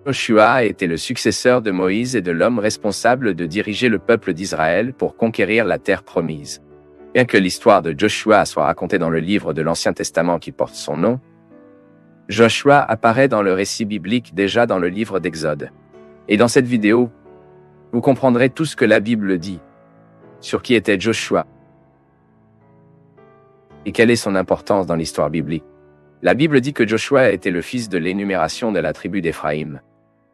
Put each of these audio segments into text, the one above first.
Joshua était le successeur de Moïse et de l'homme responsable de diriger le peuple d'Israël pour conquérir la terre promise. Bien que l'histoire de Joshua soit racontée dans le livre de l'Ancien Testament qui porte son nom, Joshua apparaît dans le récit biblique déjà dans le livre d'Exode. Et dans cette vidéo, vous comprendrez tout ce que la Bible dit sur qui était Joshua et quelle est son importance dans l'histoire biblique. La Bible dit que Joshua était le fils de l'énumération de la tribu d'Éphraïm.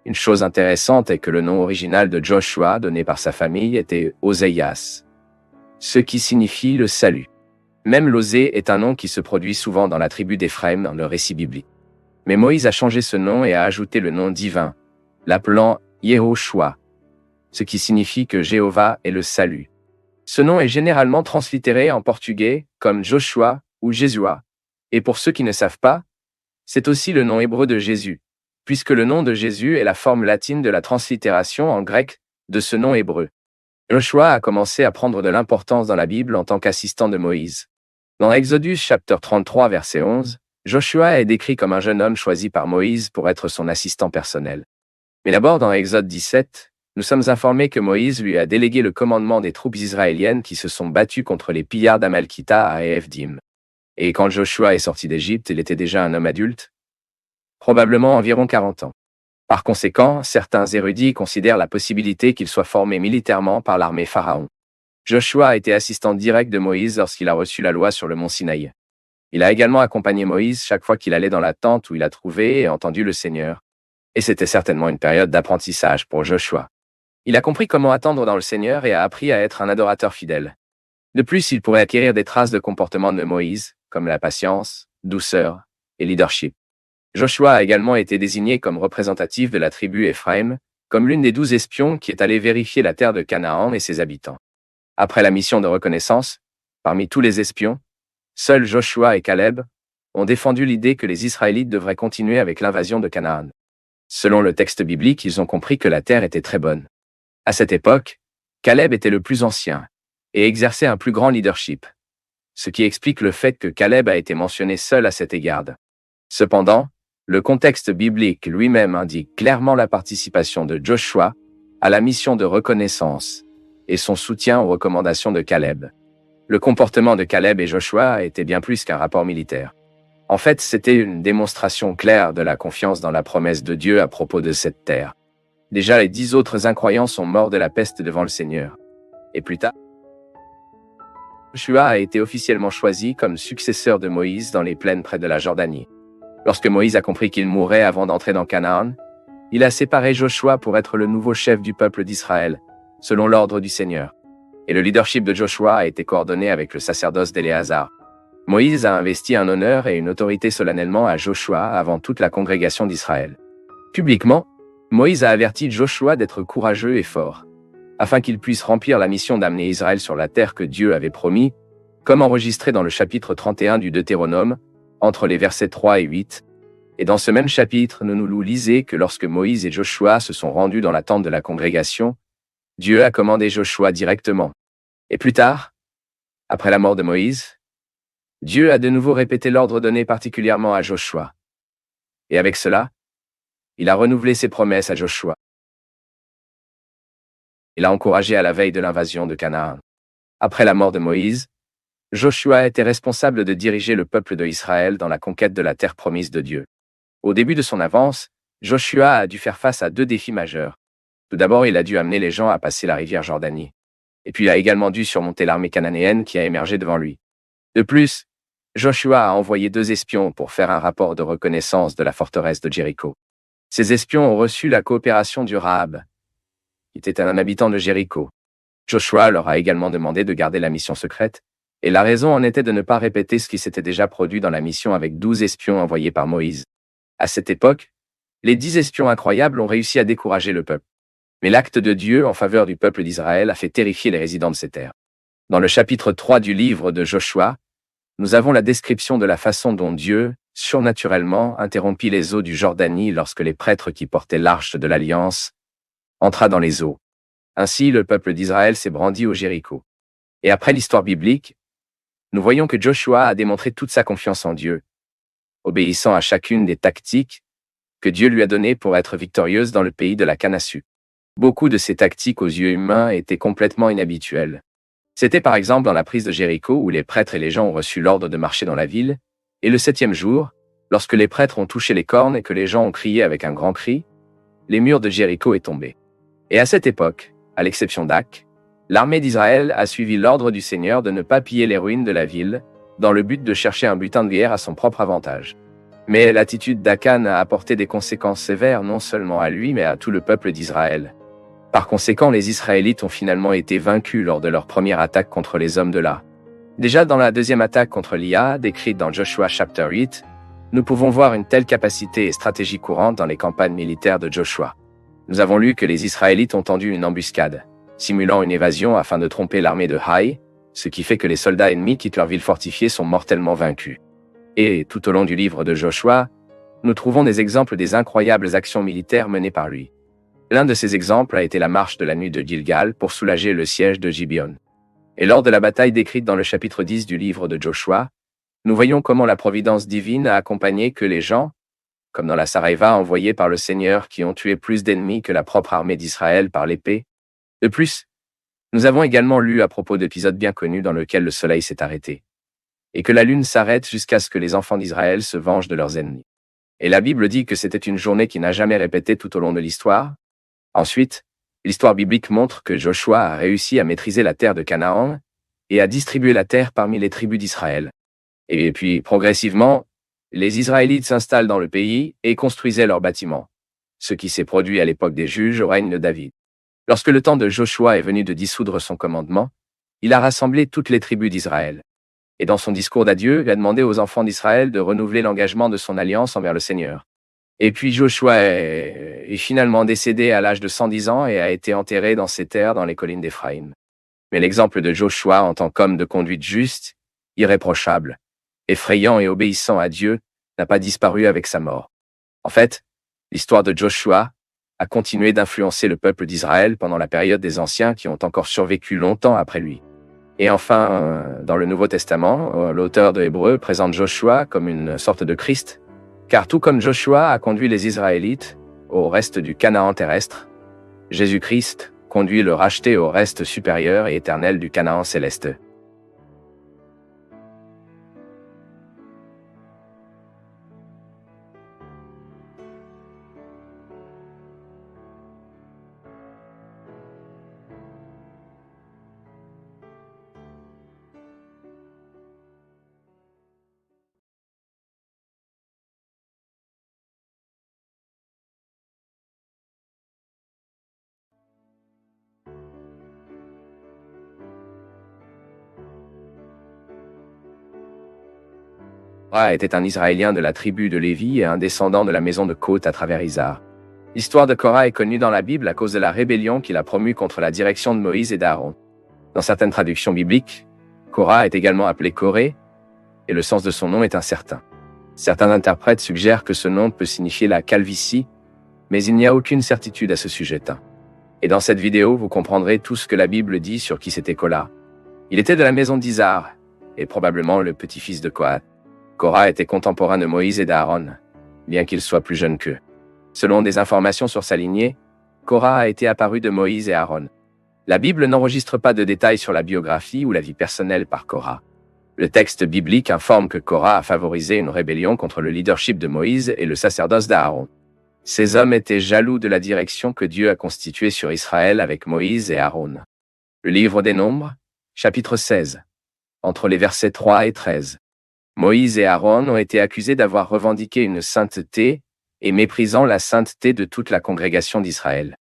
Une chose intéressante est que le nom original de Joshua donné par sa famille était Oséias, ce qui signifie le salut. Même l'Osée est un nom qui se produit souvent dans la tribu d'Éphraïm dans le récit biblique. Mais Moïse a changé ce nom et a ajouté le nom divin, l'appelant Yehoshua, ce qui signifie que Jéhovah est le salut. Ce nom est généralement translittéré en portugais comme Joshua ou Jésua. Et pour ceux qui ne savent pas, c'est aussi le nom hébreu de Jésus, puisque le nom de Jésus est la forme latine de la translittération en grec de ce nom hébreu. Joshua a commencé à prendre de l'importance dans la Bible en tant qu'assistant de Moïse. Dans Exodus chapitre 33 verset 11, Joshua est décrit comme un jeune homme choisi par Moïse pour être son assistant personnel. Mais d'abord dans Exode 17, nous sommes informés que Moïse lui a délégué le commandement des troupes israéliennes qui se sont battues contre les pillards d'Amalkita à Éphdim. Et quand Joshua est sorti d'Égypte, il était déjà un homme adulte, probablement environ 40 ans. Par conséquent, certains érudits considèrent la possibilité qu'il soit formé militairement par l'armée Pharaon. Joshua a été assistant direct de Moïse lorsqu'il a reçu la loi sur le mont Sinaï. Il a également accompagné Moïse chaque fois qu'il allait dans la tente où il a trouvé et entendu le Seigneur. Et c'était certainement une période d'apprentissage pour Joshua. Il a compris comment attendre dans le Seigneur et a appris à être un adorateur fidèle. De plus, il pourrait acquérir des traces de comportement de Moïse, comme la patience, douceur et leadership. Joshua a également été désigné comme représentatif de la tribu Éphraïm, comme l'une des 12 espions qui est allé vérifier la terre de Canaan et ses habitants. Après la mission de reconnaissance, parmi tous les espions, seuls Joshua et Caleb ont défendu l'idée que les Israélites devraient continuer avec l'invasion de Canaan. Selon le texte biblique, ils ont compris que la terre était très bonne. À cette époque, Caleb était le plus ancien et exerçait un plus grand leadership, ce qui explique le fait que Caleb a été mentionné seul à cet égard. Cependant, le contexte biblique lui-même indique clairement la participation de Joshua à la mission de reconnaissance et son soutien aux recommandations de Caleb. Le comportement de Caleb et Joshua était bien plus qu'un rapport militaire. En fait, c'était une démonstration claire de la confiance dans la promesse de Dieu à propos de cette terre. Déjà, les 10 autres incroyants sont morts de la peste devant le Seigneur. Et plus tard, Joshua a été officiellement choisi comme successeur de Moïse dans les plaines près de la Jordanie. Lorsque Moïse a compris qu'il mourrait avant d'entrer dans Canaan, il a séparé Joshua pour être le nouveau chef du peuple d'Israël, selon l'ordre du Seigneur. Et le leadership de Joshua a été coordonné avec le sacerdoce d'Éléazar. Moïse a investi un honneur et une autorité solennellement à Joshua avant toute la congrégation d'Israël. Publiquement, Moïse a averti Joshua d'être courageux et fort, afin qu'il puisse remplir la mission d'amener Israël sur la terre que Dieu avait promis, comme enregistré dans le chapitre 31 du Deutéronome, entre les versets 3 et 8. Et dans ce même chapitre, nous lisons que lorsque Moïse et Joshua se sont rendus dans la tente de la congrégation, Dieu a commandé Joshua directement. Et plus tard, après la mort de Moïse, Dieu a de nouveau répété l'ordre donné particulièrement à Joshua. Et avec cela, il a renouvelé ses promesses à Joshua. Il l'a encouragé à la veille de l'invasion de Canaan. Après la mort de Moïse, Joshua était responsable de diriger le peuple de Israël dans la conquête de la terre promise de Dieu. Au début de son avance, Joshua a dû faire face à 2 défis majeurs. Tout d'abord, il a dû amener les gens à passer la rivière Jordanie. Et puis il a également dû surmonter l'armée cananéenne qui a émergé devant lui. De plus, Joshua a envoyé 2 espions pour faire un rapport de reconnaissance de la forteresse de Jéricho. Ces espions ont reçu la coopération du Rahab, qui était un habitant de Jéricho. Joshua leur a également demandé de garder la mission secrète, et la raison en était de ne pas répéter ce qui s'était déjà produit dans la mission avec 12 espions envoyés par Moïse. À cette époque, les 10 espions incroyables ont réussi à décourager le peuple. Mais l'acte de Dieu en faveur du peuple d'Israël a fait terrifier les résidents de ces terres. Dans le chapitre 3 du livre de Joshua, nous avons la description de la façon dont Dieu, surnaturellement, interrompit les eaux du Jordanie lorsque les prêtres qui portaient l'arche de l'Alliance entra dans les eaux. Ainsi, le peuple d'Israël s'est brandi au Jéricho. Et après l'histoire biblique, nous voyons que Joshua a démontré toute sa confiance en Dieu, obéissant à chacune des tactiques que Dieu lui a données pour être victorieuse dans le pays de la Canaan. Beaucoup de ces tactiques aux yeux humains étaient complètement inhabituelles. C'était par exemple dans la prise de Jéricho où les prêtres et les gens ont reçu l'ordre de marcher dans la ville, et le 7e jour, lorsque les prêtres ont touché les cornes et que les gens ont crié avec un grand cri, les murs de Jéricho est tombé. Et à cette époque, à l'exception d'Ak, l'armée d'Israël a suivi l'ordre du Seigneur de ne pas piller les ruines de la ville, dans le but de chercher un butin de guerre à son propre avantage. Mais l'attitude d'Akan a apporté des conséquences sévères non seulement à lui mais à tout le peuple d'Israël. Par conséquent, les Israélites ont finalement été vaincus lors de leur première attaque contre les hommes de La. Déjà dans la deuxième attaque contre Lia, décrite dans Joshua chapter 8, nous pouvons voir une telle capacité et stratégie courante dans les campagnes militaires de Joshua. Nous avons lu que les Israélites ont tendu une embuscade, simulant une évasion afin de tromper l'armée de Haï, ce qui fait que les soldats ennemis quittent leur ville fortifiée sont mortellement vaincus. Et, tout au long du livre de Joshua, nous trouvons des exemples des incroyables actions militaires menées par lui. L'un de ces exemples a été la marche de la nuit de Gilgal pour soulager le siège de Gibeon. Et lors de la bataille décrite dans le chapitre 10 du livre de Joshua, nous voyons comment la providence divine a accompagné que les gens, comme dans la Saraiva envoyée par le Seigneur qui ont tué plus d'ennemis que la propre armée d'Israël par l'épée. De plus, nous avons également lu à propos d'épisodes bien connus dans lesquels le soleil s'est arrêté, et que la lune s'arrête jusqu'à ce que les enfants d'Israël se vengent de leurs ennemis. Et la Bible dit que c'était une journée qui n'a jamais répété tout au long de l'histoire. Ensuite, l'histoire biblique montre que Joshua a réussi à maîtriser la terre de Canaan et à distribuer la terre parmi les tribus d'Israël. Et puis, progressivement, les Israélites s'installent dans le pays et construisaient leurs bâtiments, ce qui s'est produit à l'époque des juges au règne de David. Lorsque le temps de Joshua est venu de dissoudre son commandement, il a rassemblé toutes les tribus d'Israël. Et dans son discours d'adieu, il a demandé aux enfants d'Israël de renouveler l'engagement de son alliance envers le Seigneur. Et puis Joshua est finalement décédé à l'âge de 110 ans et a été enterré dans ses terres dans les collines d'Éphraïm. Mais l'exemple de Joshua en tant qu'homme de conduite juste, irréprochable, effrayant et obéissant à Dieu, n'a pas disparu avec sa mort. En fait, l'histoire de Joshua a continué d'influencer le peuple d'Israël pendant la période des Anciens qui ont encore survécu longtemps après lui. Et enfin, dans le Nouveau Testament, l'auteur de Hébreux présente Joshua comme une sorte de Christ, car tout comme Joshua a conduit les Israélites au reste du Canaan terrestre, Jésus-Christ conduit le racheté au reste supérieur et éternel du Canaan céleste. Korah était un Israélien de la tribu de Lévi et un descendant de la maison de Côte à travers Isar. L'histoire de Korah est connue dans la Bible à cause de la rébellion qu'il a promue contre la direction de Moïse et d'Aaron. Dans certaines traductions bibliques, Korah est également appelé Coré, et le sens de son nom est incertain. Certains interprètes suggèrent que ce nom peut signifier la calvitie, mais il n'y a aucune certitude à ce sujet. Et dans cette vidéo, vous comprendrez tout ce que la Bible dit sur qui c'était Korah. Il était de la maison d'Isar, et probablement le petit-fils de Kohath. Korah était contemporain de Moïse et d'Aaron, bien qu'il soit plus jeune qu'eux. Selon des informations sur sa lignée, Korah a été apparu de Moïse et Aaron. La Bible n'enregistre pas de détails sur la biographie ou la vie personnelle par Korah. Le texte biblique informe que Korah a favorisé une rébellion contre le leadership de Moïse et le sacerdoce d'Aaron. Ces hommes étaient jaloux de la direction que Dieu a constituée sur Israël avec Moïse et Aaron. Le livre des Nombres, chapitre 16, entre les versets 3 et 13. Moïse et Aaron ont été accusés d'avoir revendiqué une sainteté et méprisant la sainteté de toute la congrégation d'Israël.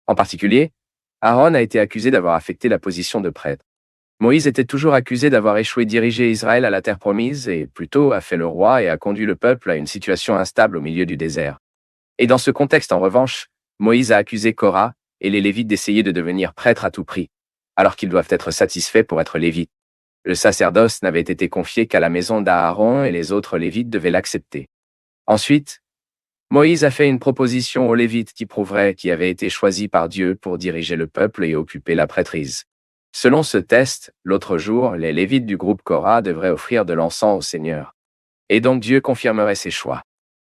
En particulier, Aaron a été accusé d'avoir affecté la position de prêtre. Moïse était toujours accusé d'avoir échoué diriger Israël à la terre promise et plutôt a fait le roi et a conduit le peuple à une situation instable au milieu du désert. Et dans ce contexte, en revanche, Moïse a accusé Korah et les Lévites d'essayer de devenir prêtres à tout prix, alors qu'ils doivent être satisfaits pour être Lévites. Le sacerdoce n'avait été confié qu'à la maison d'Aaron et les autres Lévites devaient l'accepter. Ensuite, Moïse a fait une proposition aux Lévites qui prouverait qu'ils avaient été choisis par Dieu pour diriger le peuple et occuper la prêtrise. Selon ce test, l'autre jour, les Lévites du groupe Korah devraient offrir de l'encens au Seigneur. Et donc Dieu confirmerait ses choix.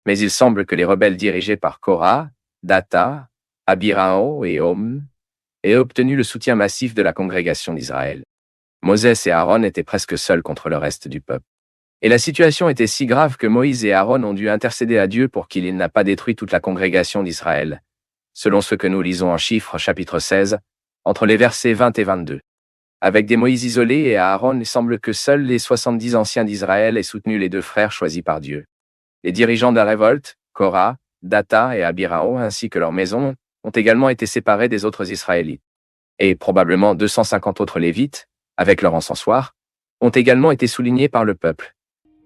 Mais il semble que les rebelles dirigés par Korah, Dathan, Abiram et Om aient obtenu le soutien massif de la congrégation d'Israël. Moses et Aaron étaient presque seuls contre le reste du peuple. Et la situation était si grave que Moïse et Aaron ont dû intercéder à Dieu pour qu'il n'a pas détruit toute la congrégation d'Israël, selon ce que nous lisons en Chiffres chapitre 16, entre les versets 20 et 22. Avec des Moïse isolés et Aaron, il semble que seuls les 70 anciens d'Israël aient soutenu les deux frères choisis par Dieu. Les dirigeants de la révolte, Korah, Dathan et Abiram, ainsi que leurs maisons, ont également été séparés des autres Israélites. Et probablement 250 autres Lévites, avec leur encensoir, ont également été soulignés par le peuple,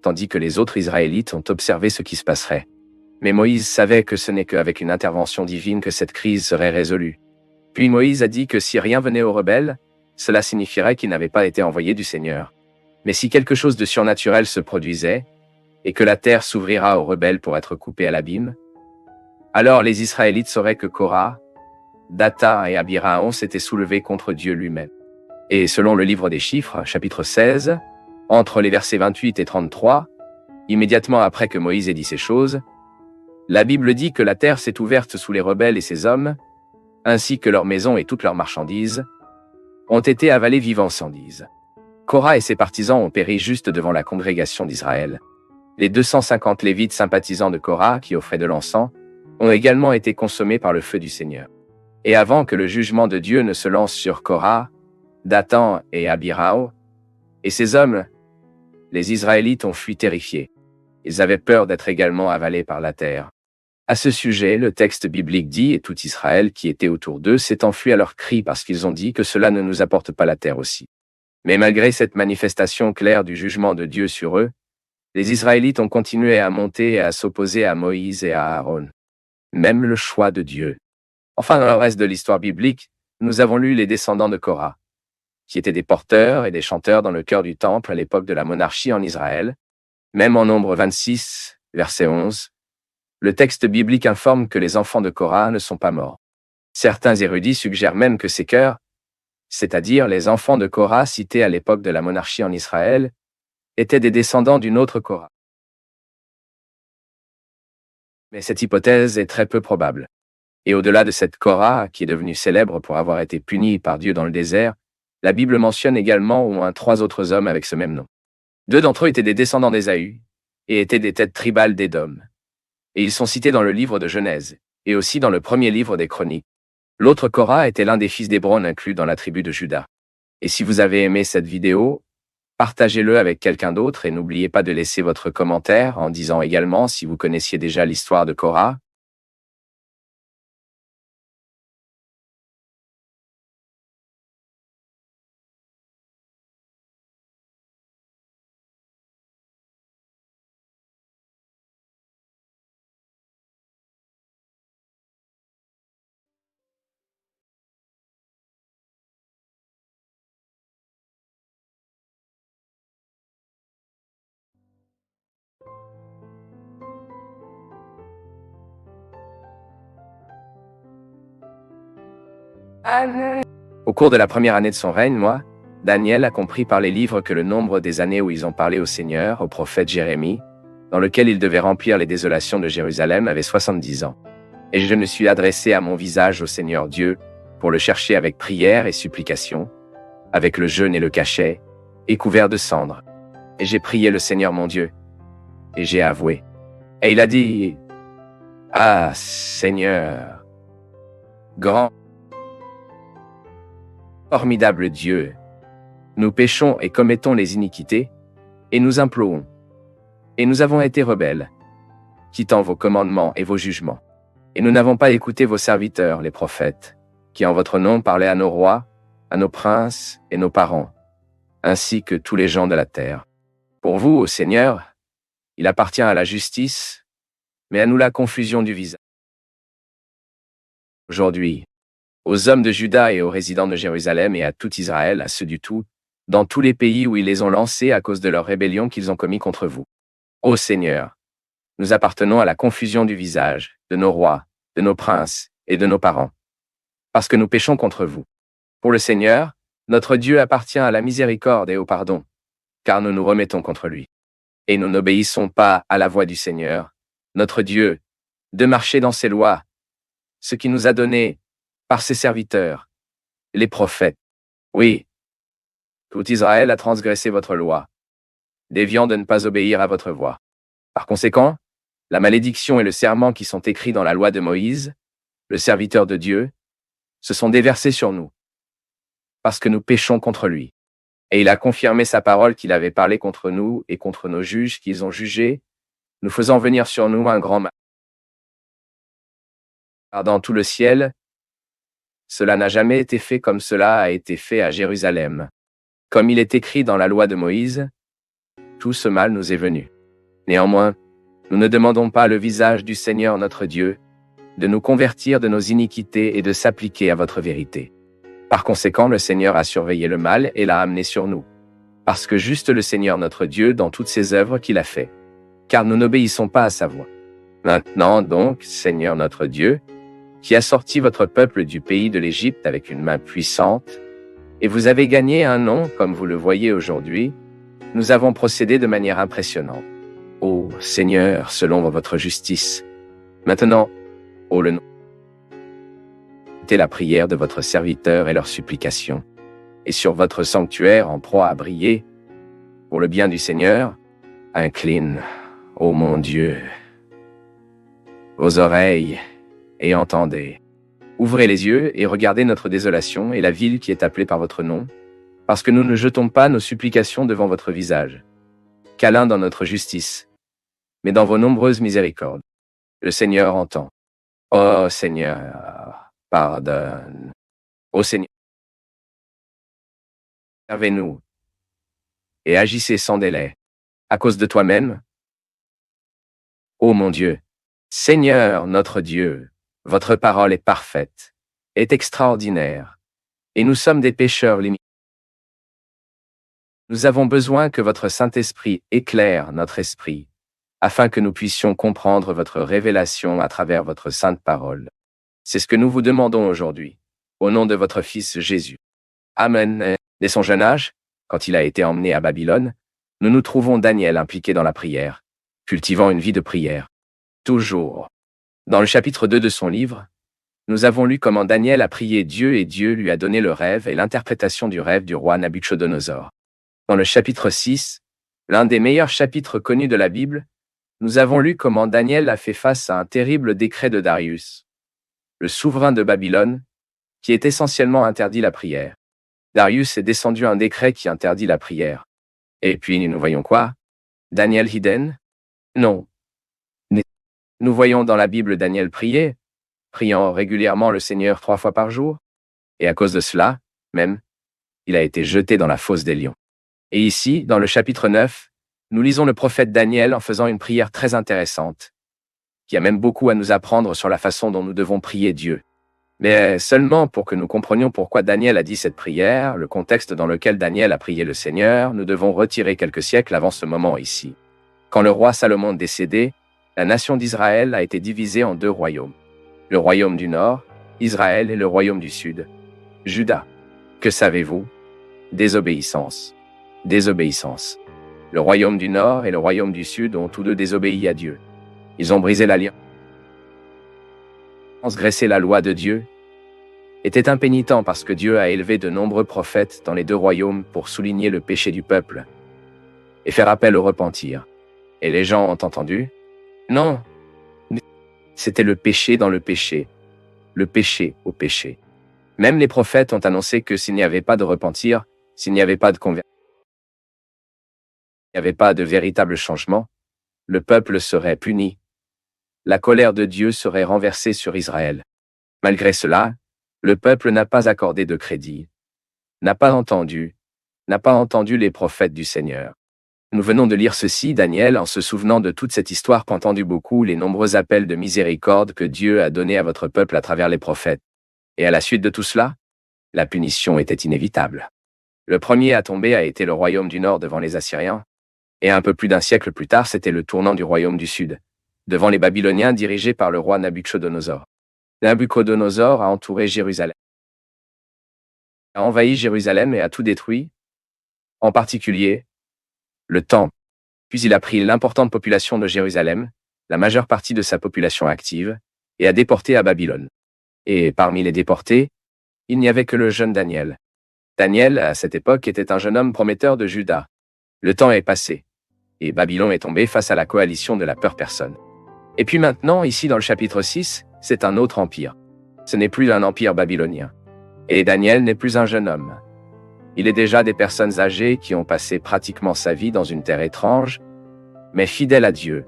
tandis que les autres Israélites ont observé ce qui se passerait. Mais Moïse savait que ce n'est qu'avec une intervention divine que cette crise serait résolue. Puis Moïse a dit que si rien venait aux rebelles, cela signifierait qu'ils n'avaient pas été envoyés du Seigneur. Mais si quelque chose de surnaturel se produisait, et que la terre s'ouvrira aux rebelles pour être coupée à l'abîme, alors les Israélites sauraient que Korah, Dathan et Abiram s'étaient soulevés contre Dieu lui-même. Et selon le livre des Chiffres, chapitre 16, entre les versets 28 et 33, immédiatement après que Moïse ait dit ces choses, la Bible dit que la terre s'est ouverte sous les rebelles et ses hommes, ainsi que leurs maisons et toutes leurs marchandises, ont été avalées vivants sans dise. Korah et ses partisans ont péri juste devant la congrégation d'Israël. Les 250 Lévites sympathisants de Korah qui offraient de l'encens ont également été consommés par le feu du Seigneur. Et avant que le jugement de Dieu ne se lance sur Korah, Dathan et Abiram, et ces hommes, les Israélites ont fui terrifiés. Ils avaient peur d'être également avalés par la terre. À ce sujet, le texte biblique dit « Et tout Israël qui était autour d'eux s'est enfui à leurs cris parce qu'ils ont dit que cela ne nous apporte pas la terre aussi. » Mais malgré cette manifestation claire du jugement de Dieu sur eux, les Israélites ont continué à monter et à s'opposer à Moïse et à Aaron. Même le choix de Dieu. Enfin, dans le reste de l'histoire biblique, nous avons lu les descendants de Korah, qui étaient des porteurs et des chanteurs dans le cœur du temple à l'époque de la monarchie en Israël. Même en Nombre 26, verset 11, le texte biblique informe que les enfants de Korah ne sont pas morts. Certains érudits suggèrent même que ces cœurs, c'est-à-dire les enfants de Korah cités à l'époque de la monarchie en Israël, étaient des descendants d'une autre Korah. Mais cette hypothèse est très peu probable. Et au-delà de cette Korah, qui est devenue célèbre pour avoir été punie par Dieu dans le désert, la Bible mentionne également au moins 3 autres hommes avec ce même nom. 2 d'entre eux étaient des descendants d'Ésaü, et étaient des têtes tribales d'Édom. Et ils sont cités dans le livre de Genèse, et aussi dans le premier livre des Chroniques. L'autre Korah était l'un des fils d'Hébron inclus dans la tribu de Juda. Et si vous avez aimé cette vidéo, partagez-le avec quelqu'un d'autre et n'oubliez pas de laisser votre commentaire en disant également si vous connaissiez déjà l'histoire de Korah. Au cours de la première année de son règne, moi, Daniel a compris par les livres que le nombre des années où ils ont parlé au Seigneur, au prophète Jérémie, dans lequel il devait remplir les désolations de Jérusalem, avait 70 ans. Et je me suis adressé à mon visage au Seigneur Dieu, pour le chercher avec prière et supplication, avec le jeûne et le cachet, et couvert de cendres. Et j'ai prié le Seigneur mon Dieu, et j'ai avoué. Et il a dit, « Ah, Seigneur, grand, formidable Dieu, nous péchons et commettons les iniquités, et nous implorons. Et nous avons été rebelles, quittant vos commandements et vos jugements. Et nous n'avons pas écouté vos serviteurs, les prophètes, qui en votre nom parlaient à nos rois, à nos princes et nos parents, ainsi que tous les gens de la terre. Pour vous, ô Seigneur, il appartient à la justice, mais à nous la confusion du visage. Aujourd'hui, aux hommes de Juda et aux résidents de Jérusalem et à tout Israël, à ceux du tout, dans tous les pays où ils les ont lancés à cause de leur rébellion qu'ils ont commis contre vous. Ô Seigneur, nous appartenons à la confusion du visage, de nos rois, de nos princes et de nos parents, parce que nous péchons contre vous. Pour le Seigneur, notre Dieu appartient à la miséricorde et au pardon, car nous nous remettons contre lui. Et nous n'obéissons pas à la voix du Seigneur, notre Dieu, de marcher dans ses lois, ce qu'il nous a donné par ses serviteurs, les prophètes. Oui, tout Israël a transgressé votre loi, déviant de ne pas obéir à votre voix. Par conséquent, la malédiction et le serment qui sont écrits dans la loi de Moïse, le serviteur de Dieu, se sont déversés sur nous, parce que nous péchons contre lui. Et il a confirmé sa parole qu'il avait parlé contre nous et contre nos juges qu'ils ont jugés, nous faisant venir sur nous un grand mal. Car dans tout le ciel, cela n'a jamais été fait comme cela a été fait à Jérusalem. Comme il est écrit dans la loi de Moïse, tout ce mal nous est venu. Néanmoins, nous ne demandons pas le visage du Seigneur notre Dieu, de nous convertir de nos iniquités et de s'appliquer à votre vérité. Par conséquent, le Seigneur a surveillé le mal et l'a amené sur nous. Parce que juste le Seigneur notre Dieu dans toutes ses œuvres qu'il a fait. Car nous n'obéissons pas à sa voix. Maintenant donc, Seigneur notre Dieu, qui a sorti votre peuple du pays de l'Égypte avec une main puissante, et vous avez gagné un nom comme vous le voyez aujourd'hui, nous avons procédé de manière impressionnante. Ô Seigneur, selon votre justice. Maintenant, ô le nom, écoutez la prière de votre serviteur et leurs supplications, et sur votre sanctuaire en proie à briller, pour le bien du Seigneur, incline, ô mon Dieu, vos oreilles, et entendez. Ouvrez les yeux et regardez notre désolation et la ville qui est appelée par votre nom, parce que nous ne jetons pas nos supplications devant votre visage. Câlin dans notre justice, mais dans vos nombreuses miséricordes. Le Seigneur entend. Ô Seigneur, pardonne. Ô Seigneur, servez-nous et agissez sans délai. À cause de toi-même, ô mon Dieu, Seigneur notre Dieu, votre parole est parfaite, est extraordinaire, et nous sommes des pécheurs limités. Nous avons besoin que votre Saint-Esprit éclaire notre esprit, afin que nous puissions comprendre votre révélation à travers votre sainte parole. C'est ce que nous vous demandons aujourd'hui, au nom de votre Fils Jésus. Amen. Dès son jeune âge, quand il a été emmené à Babylone, nous nous trouvons Daniel impliqué dans la prière, cultivant une vie de prière. Toujours. Dans le chapitre 2 de son livre, nous avons lu comment Daniel a prié Dieu et Dieu lui a donné le rêve et l'interprétation du rêve du roi Nabuchodonosor. Dans le chapitre 6, l'un des meilleurs chapitres connus de la Bible, nous avons lu comment Daniel a fait face à un terrible décret de Darius, le souverain de Babylone, qui est essentiellement interdit la prière. Darius est descendu un décret qui interdit la prière. Et puis nous voyons quoi? Daniel Hidden? Non. Nous voyons dans la Bible Daniel prier, priant régulièrement le Seigneur 3 fois par jour, et à cause de cela, même, il a été jeté dans la fosse des lions. Et ici, dans le chapitre 9, nous lisons le prophète Daniel en faisant une prière très intéressante, qui a même beaucoup à nous apprendre sur la façon dont nous devons prier Dieu. Mais seulement pour que nous comprenions pourquoi Daniel a dit cette prière, le contexte dans lequel Daniel a prié le Seigneur, nous devons retirer quelques siècles avant ce moment ici. Quand le roi Salomon décédé, la nation d'Israël a été divisée en deux royaumes. Le royaume du Nord, Israël, et le royaume du Sud, Juda. Que savez-vous? Désobéissance. Désobéissance. Le royaume du Nord et le royaume du Sud ont tous deux désobéi à Dieu. Ils ont brisé l'alliance. Transgresser la loi de Dieu était impénitent parce que Dieu a élevé de nombreux prophètes dans les deux royaumes pour souligner le péché du peuple et faire appel au repentir. Et les gens ont entendu? Non. C'était le péché dans le péché au péché. Même les prophètes ont annoncé que s'il n'y avait pas de repentir, s'il n'y avait pas de conversion, s'il n'y avait pas de véritable changement, le peuple serait puni. La colère de Dieu serait renversée sur Israël. Malgré cela, le peuple n'a pas accordé de crédit, n'a pas entendu les prophètes du Seigneur. Nous venons de lire ceci, Daniel, en se souvenant de toute cette histoire, a entendu beaucoup les nombreux appels de miséricorde que Dieu a donnés à votre peuple à travers les prophètes. Et à la suite de tout cela, la punition était inévitable. Le premier à tomber a été le royaume du Nord devant les Assyriens, et un peu plus d'un siècle plus tard, c'était le tournant du royaume du Sud, devant les Babyloniens dirigés par le roi Nabuchodonosor. Nabuchodonosor a entouré Jérusalem, a envahi Jérusalem et a tout détruit, en particulier le temple. Puis il a pris l'importante population de Jérusalem, la majeure partie de sa population active, et a déporté à Babylone. Et parmi les déportés, il n'y avait que le jeune Daniel. Daniel, à cette époque, était un jeune homme prometteur de Juda. Le temps est passé, et Babylone est tombé face à la coalition de la peur personne. Et puis maintenant, ici dans le chapitre 6, c'est un autre empire. Ce n'est plus un empire babylonien. Et Daniel n'est plus un jeune homme. Il est déjà des personnes âgées qui ont passé pratiquement sa vie dans une terre étrange, mais fidèle à Dieu,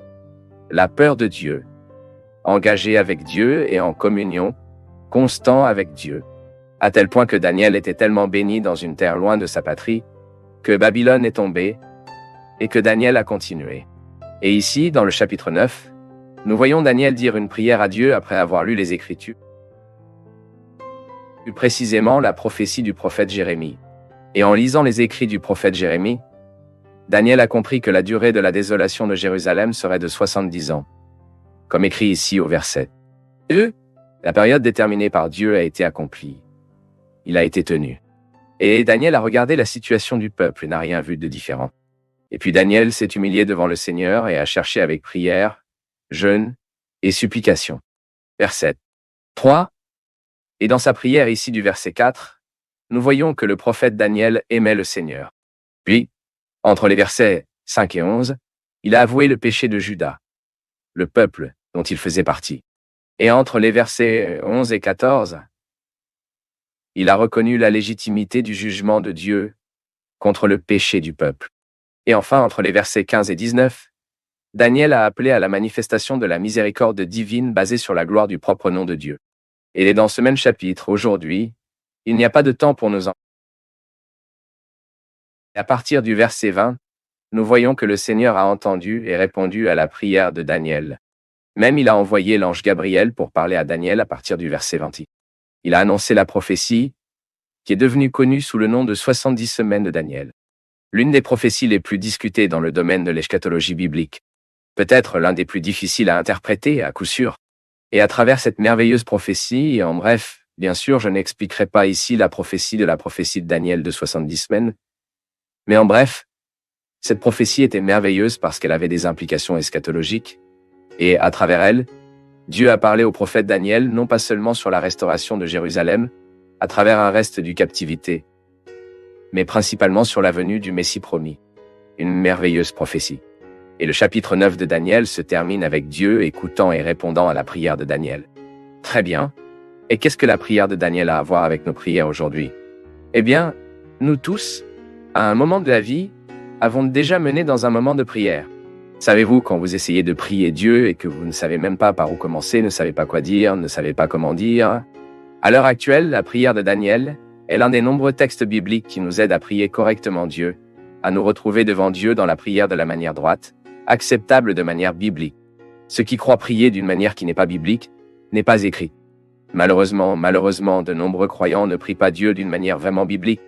la peur de Dieu, engagé avec Dieu et en communion, constant avec Dieu, à tel point que Daniel était tellement béni dans une terre loin de sa patrie, que Babylone est tombée, et que Daniel a continué. Et ici, dans le chapitre 9, nous voyons Daniel dire une prière à Dieu après avoir lu les Écritures. Plus précisément la prophétie du prophète Jérémie. Et en lisant les écrits du prophète Jérémie, Daniel a compris que la durée de la désolation de Jérusalem serait de 70 ans. Comme écrit ici au verset 2, la période déterminée par Dieu a été accomplie. Il a été tenu. Et Daniel a regardé la situation du peuple et n'a rien vu de différent. Et puis Daniel s'est humilié devant le Seigneur et a cherché avec prière, jeûne et supplication. Verset 3. Et dans sa prière ici du verset 4, nous voyons que le prophète Daniel aimait le Seigneur. Puis, entre les versets 5 et 11, il a avoué le péché de Juda, le peuple dont il faisait partie. Et entre les versets 11 et 14, il a reconnu la légitimité du jugement de Dieu contre le péché du peuple. Et enfin, entre les versets 15 et 19, Daniel a appelé à la manifestation de la miséricorde divine basée sur la gloire du propre nom de Dieu. Et dans ce même chapitre, aujourd'hui, il n'y a pas de temps pour nous en... À partir du verset 20, nous voyons que le Seigneur a entendu et répondu à la prière de Daniel. Même il a envoyé l'ange Gabriel pour parler à Daniel à partir du verset 20. Il a annoncé la prophétie, qui est devenue connue sous le nom de 70 semaines de Daniel. L'une des prophéties les plus discutées dans le domaine de l'eschatologie biblique. Peut-être l'un des plus difficiles à interpréter, à coup sûr. Et à travers cette merveilleuse prophétie, et en bref, bien sûr, je n'expliquerai pas ici la prophétie de Daniel de 70 semaines, mais en bref, cette prophétie était merveilleuse parce qu'elle avait des implications eschatologiques, et à travers elle, Dieu a parlé au prophète Daniel non pas seulement sur la restauration de Jérusalem, à travers un reste du captivité, mais principalement sur la venue du Messie promis. Une merveilleuse prophétie. Et le chapitre 9 de Daniel se termine avec Dieu écoutant et répondant à la prière de Daniel. Très bien. Et qu'est-ce que la prière de Daniel a à voir avec nos prières aujourd'hui? Eh bien, nous tous, à un moment de la vie, avons déjà mené dans un moment de prière. Savez-vous, quand vous essayez de prier Dieu et que vous ne savez même pas par où commencer, ne savez pas quoi dire, ne savez pas comment dire? À l'heure actuelle, la prière de Daniel est l'un des nombreux textes bibliques qui nous aident à prier correctement Dieu, à nous retrouver devant Dieu dans la prière de la manière droite, acceptable de manière biblique. Ceux qui croient prier d'une manière qui n'est pas biblique n'est pas écrit. Malheureusement, de nombreux croyants ne prient pas Dieu d'une manière vraiment biblique.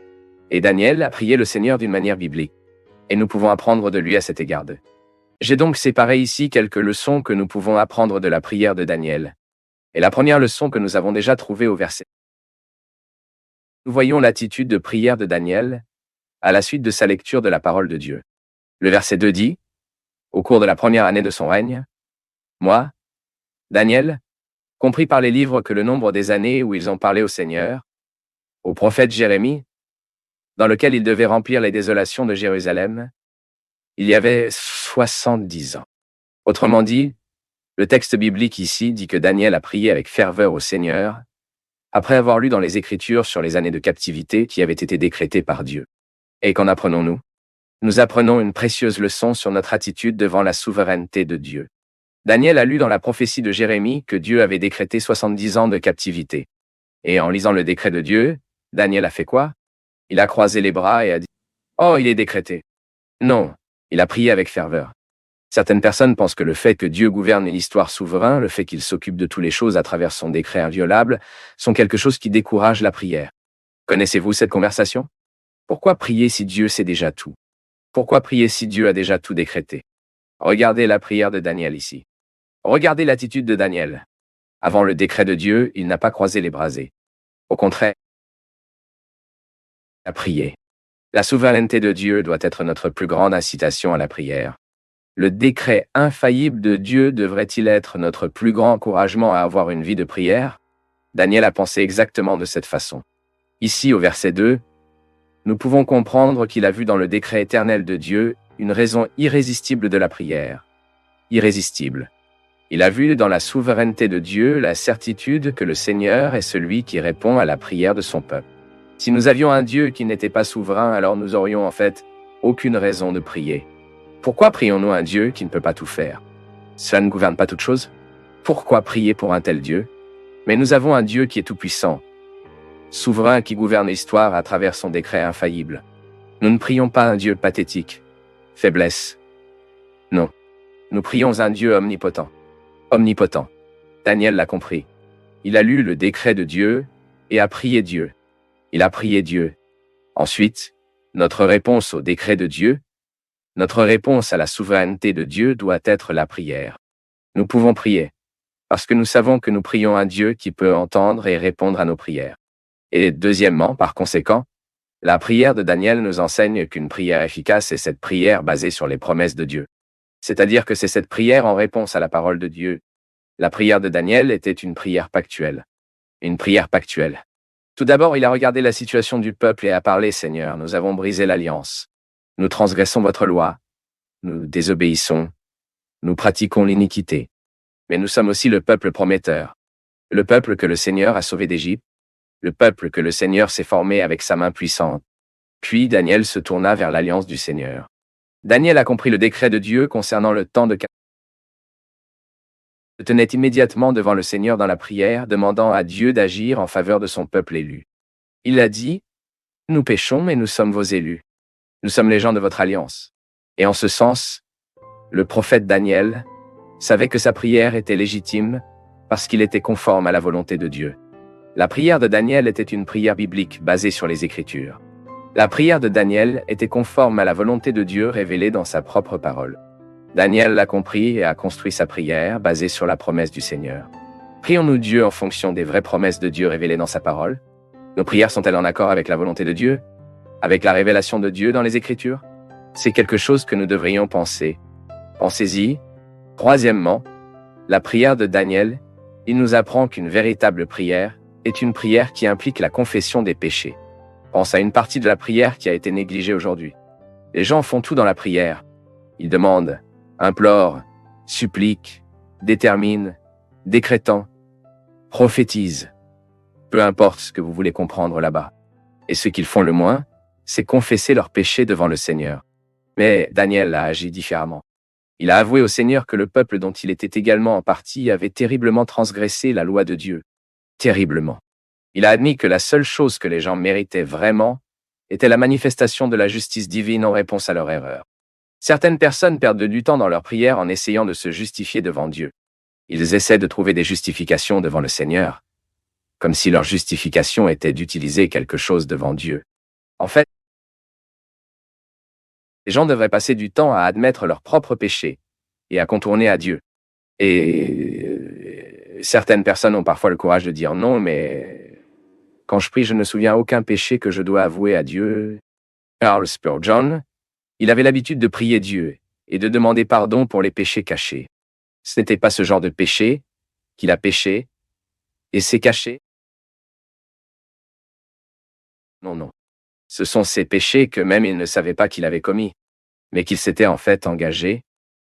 Et Daniel a prié le Seigneur d'une manière biblique. Et nous pouvons apprendre de lui à cet égard. J'ai donc séparé ici quelques leçons que nous pouvons apprendre de la prière de Daniel. Et la première leçon que nous avons déjà trouvée au verset. Nous voyons l'attitude de prière de Daniel à la suite de sa lecture de la parole de Dieu. Le verset 2 dit, au cours de la première année de son règne, moi, Daniel, compris par les livres que le nombre des années où ils ont parlé au Seigneur, au prophète Jérémie, dans lequel il devait remplir les désolations de Jérusalem, il y avait 70 ans. Autrement dit, le texte biblique ici dit que Daniel a prié avec ferveur au Seigneur, après avoir lu dans les Écritures sur les années de captivité qui avaient été décrétées par Dieu. Et qu'en apprenons-nous? Nous apprenons une précieuse leçon sur notre attitude devant la souveraineté de Dieu. Daniel a lu dans la prophétie de Jérémie que Dieu avait décrété 70 ans de captivité. Et en lisant le décret de Dieu, Daniel a fait quoi? Il a croisé les bras et a dit « Oh, il est décrété ». Non, il a prié avec ferveur. Certaines personnes pensent que le fait que Dieu gouverne l'histoire souverain, le fait qu'il s'occupe de toutes les choses à travers son décret inviolable, sont quelque chose qui décourage la prière. Connaissez-vous cette conversation? Pourquoi prier si Dieu sait déjà tout? Pourquoi prier si Dieu a déjà tout décrété? Regardez la prière de Daniel ici. Regardez l'attitude de Daniel. Avant le décret de Dieu, il n'a pas croisé les brasets. Au contraire, il a prié. La souveraineté de Dieu doit être notre plus grande incitation à la prière. Le décret infaillible de Dieu devrait-il être notre plus grand encouragement à avoir une vie de prière? Daniel a pensé exactement de cette façon. Ici, au verset 2, nous pouvons comprendre qu'il a vu dans le décret éternel de Dieu une raison irrésistible de la prière. Irrésistible. Il a vu dans la souveraineté de Dieu la certitude que le Seigneur est celui qui répond à la prière de son peuple. Si nous avions un Dieu qui n'était pas souverain, alors nous aurions en fait aucune raison de prier. Pourquoi prions-nous un Dieu qui ne peut pas tout faire? Cela ne gouverne pas toute chose? Pourquoi prier pour un tel Dieu? Mais nous avons un Dieu qui est tout-puissant, souverain qui gouverne l'histoire à travers son décret infaillible. Nous ne prions pas un Dieu pathétique, faiblesse. Non. Nous prions un Dieu omnipotent. Omnipotent. Daniel l'a compris. Il a lu le décret de Dieu et a prié Dieu. Il a prié Dieu. Ensuite, notre réponse au décret de Dieu, notre réponse à la souveraineté de Dieu doit être la prière. Nous pouvons prier, parce que nous savons que nous prions un Dieu qui peut entendre et répondre à nos prières. Et deuxièmement, par conséquent, la prière de Daniel nous enseigne qu'une prière efficace est cette prière basée sur les promesses de Dieu. C'est-à-dire que c'est cette prière en réponse à la parole de Dieu. La prière de Daniel était une prière pactuelle. Une prière pactuelle. Tout d'abord, il a regardé la situation du peuple et a parlé, « Seigneur, nous avons brisé l'alliance. Nous transgressons votre loi. Nous désobéissons. Nous pratiquons l'iniquité. Mais nous sommes aussi le peuple prometteur. Le peuple que le Seigneur a sauvé d'Égypte. Le peuple que le Seigneur s'est formé avec sa main puissante. » Puis Daniel se tourna vers l'alliance du Seigneur. Daniel a compris le décret de Dieu concernant le temps de se tenait immédiatement devant le Seigneur dans la prière, demandant à Dieu d'agir en faveur de son peuple élu. Il a dit, « Nous péchons, mais nous sommes vos élus. Nous sommes les gens de votre alliance. » Et en ce sens, le prophète Daniel savait que sa prière était légitime parce qu'il était conforme à la volonté de Dieu. La prière de Daniel était une prière biblique basée sur les Écritures. La prière de Daniel était conforme à la volonté de Dieu révélée dans sa propre parole. Daniel l'a compris et a construit sa prière basée sur la promesse du Seigneur. Prions-nous Dieu en fonction des vraies promesses de Dieu révélées dans sa parole? Nos prières sont-elles en accord avec la volonté de Dieu? Avec la révélation de Dieu dans les Écritures? C'est quelque chose que nous devrions penser. Pensez-y. Troisièmement, la prière de Daniel, il nous apprend qu'une véritable prière est une prière qui implique la confession des péchés. Pense à une partie de la prière qui a été négligée aujourd'hui. Les gens font tout dans la prière. Ils demandent, implorent, suppliquent, déterminent, décrétant, prophétisent. Peu importe ce que vous voulez comprendre là-bas. Et ce qu'ils font le moins, c'est confesser leurs péchés devant le Seigneur. Mais Daniel a agi différemment. Il a avoué au Seigneur que le peuple dont il était également en partie avait terriblement transgressé la loi de Dieu. Terriblement. Il a admis que la seule chose que les gens méritaient vraiment était la manifestation de la justice divine en réponse à leur erreur. Certaines personnes perdent du temps dans leur prière en essayant de se justifier devant Dieu. Ils essaient de trouver des justifications devant le Seigneur, comme si leur justification était d'utiliser quelque chose devant Dieu. En fait, les gens devraient passer du temps à admettre leurs propres péchés et à contourner à Dieu. Et certaines personnes ont parfois le courage de dire non, mais quand je prie, je ne me souviens aucun péché que je dois avouer à Dieu. Charles Spurgeon, il avait l'habitude de prier Dieu et de demander pardon pour les péchés cachés. Ce n'était pas ce genre de péché qu'il a péché et s'est caché. Non, non. Ce sont ces péchés que même il ne savait pas qu'il avait commis, mais qu'il s'était en fait engagé,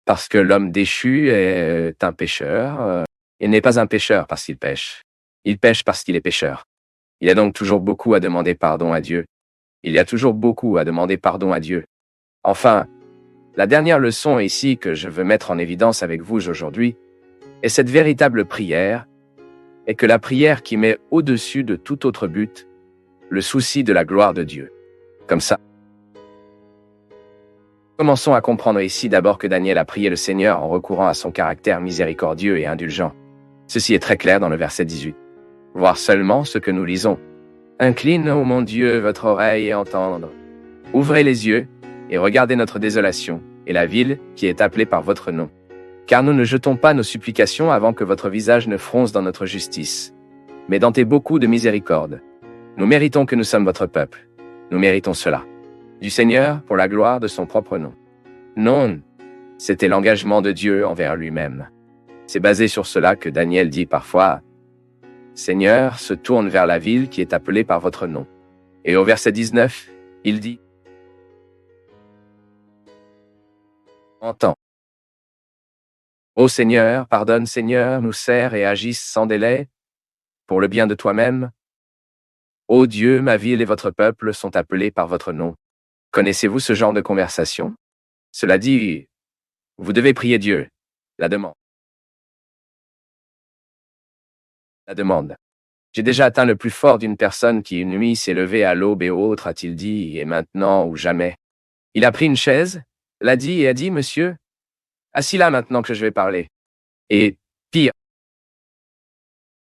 parce que l'homme déchu est un pécheur. Il n'est pas un pécheur parce qu'il pêche. Il pêche parce qu'il est pécheur. Il y a donc toujours beaucoup à demander pardon à Dieu. Il y a toujours beaucoup à demander pardon à Dieu. Enfin, la dernière leçon ici que je veux mettre en évidence avec vous aujourd'hui est cette véritable prière, et que la prière qui met au-dessus de tout autre but le souci de la gloire de Dieu. Comme ça. Commençons à comprendre ici d'abord que Daniel a prié le Seigneur en recourant à son caractère miséricordieux et indulgent. Ceci est très clair dans le verset 18. Voir seulement ce que nous lisons. Incline, ô mon Dieu, votre oreille et entendre. Ouvrez les yeux et regardez notre désolation et la ville qui est appelée par votre nom. Car nous ne jetons pas nos supplications avant que votre visage ne fronce dans notre justice, mais dans tes beaucoup de miséricorde. Nous méritons que nous sommes votre peuple. Nous méritons cela. Du Seigneur pour la gloire de son propre nom. Non, C'était l'engagement de Dieu envers lui-même. C'est basé sur cela que Daniel dit parfois « Seigneur se tourne vers la ville qui est appelée par votre nom ». Et au verset 19, il dit « Entends. Ô Seigneur, pardonne Seigneur, nous sers et agisse sans délai, pour le bien de toi-même. Ô Dieu, ma ville et votre peuple sont appelés par votre nom. » Connaissez-vous ce genre de conversation? Cela dit, vous devez prier Dieu. La demande. La demande. J'ai déjà atteint le plus fort d'une personne qui une nuit s'est levée à l'aube et autre, a-t-il dit, et maintenant ou jamais. Il a pris une chaise, l'a dit et a dit, monsieur, assis là maintenant que je vais parler. Et, pire,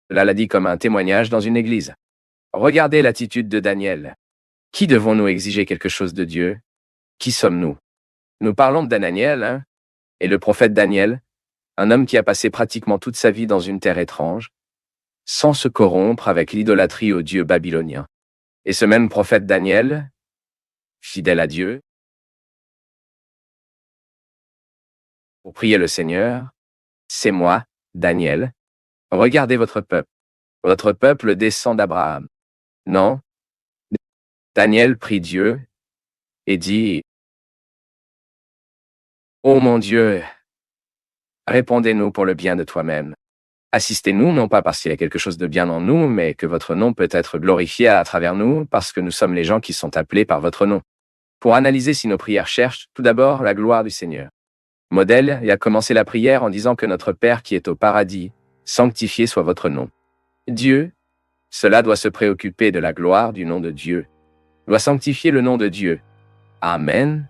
cela l'a dit comme un témoignage dans une église. Regardez l'attitude de Daniel. Qui devons-nous exiger quelque chose de Dieu? Qui sommes-nous? Nous parlons de Daniel, hein? Et le prophète Daniel, un homme qui a passé pratiquement toute sa vie dans une terre étrange, sans se corrompre avec l'idolâtrie aux dieux babyloniens. Et ce même prophète Daniel, fidèle à Dieu, pour prier le Seigneur, c'est moi, Daniel. Regardez votre peuple. Votre peuple descend d'Abraham. Non. Daniel prie Dieu et dit, ô mon Dieu, répondez-nous pour le bien de toi-même. Assistez-nous, non pas parce qu'il y a quelque chose de bien en nous, mais que votre nom peut être glorifié à travers nous, parce que nous sommes les gens qui sont appelés par votre nom. Pour analyser si nos prières cherchent, tout d'abord, la gloire du Seigneur. Modèle, il a commencé la prière en disant que notre Père qui est au paradis, sanctifié soit votre nom. Dieu, cela doit se préoccuper de la gloire du nom de Dieu, doit sanctifier le nom de Dieu. Amen.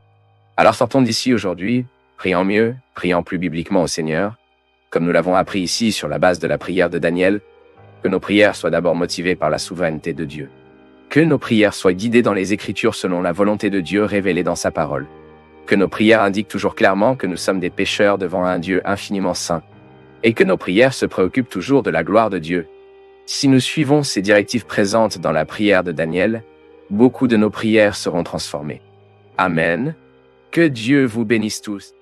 Alors sortons d'ici aujourd'hui, priant mieux, priant plus bibliquement au Seigneur, comme nous l'avons appris ici sur la base de la prière de Daniel, que nos prières soient d'abord motivées par la souveraineté de Dieu. Que nos prières soient guidées dans les Écritures selon la volonté de Dieu révélée dans sa parole. Que nos prières indiquent toujours clairement que nous sommes des pécheurs devant un Dieu infiniment saint. Et que nos prières se préoccupent toujours de la gloire de Dieu. Si nous suivons ces directives présentes dans la prière de Daniel, beaucoup de nos prières seront transformées. Amen. Que Dieu vous bénisse tous.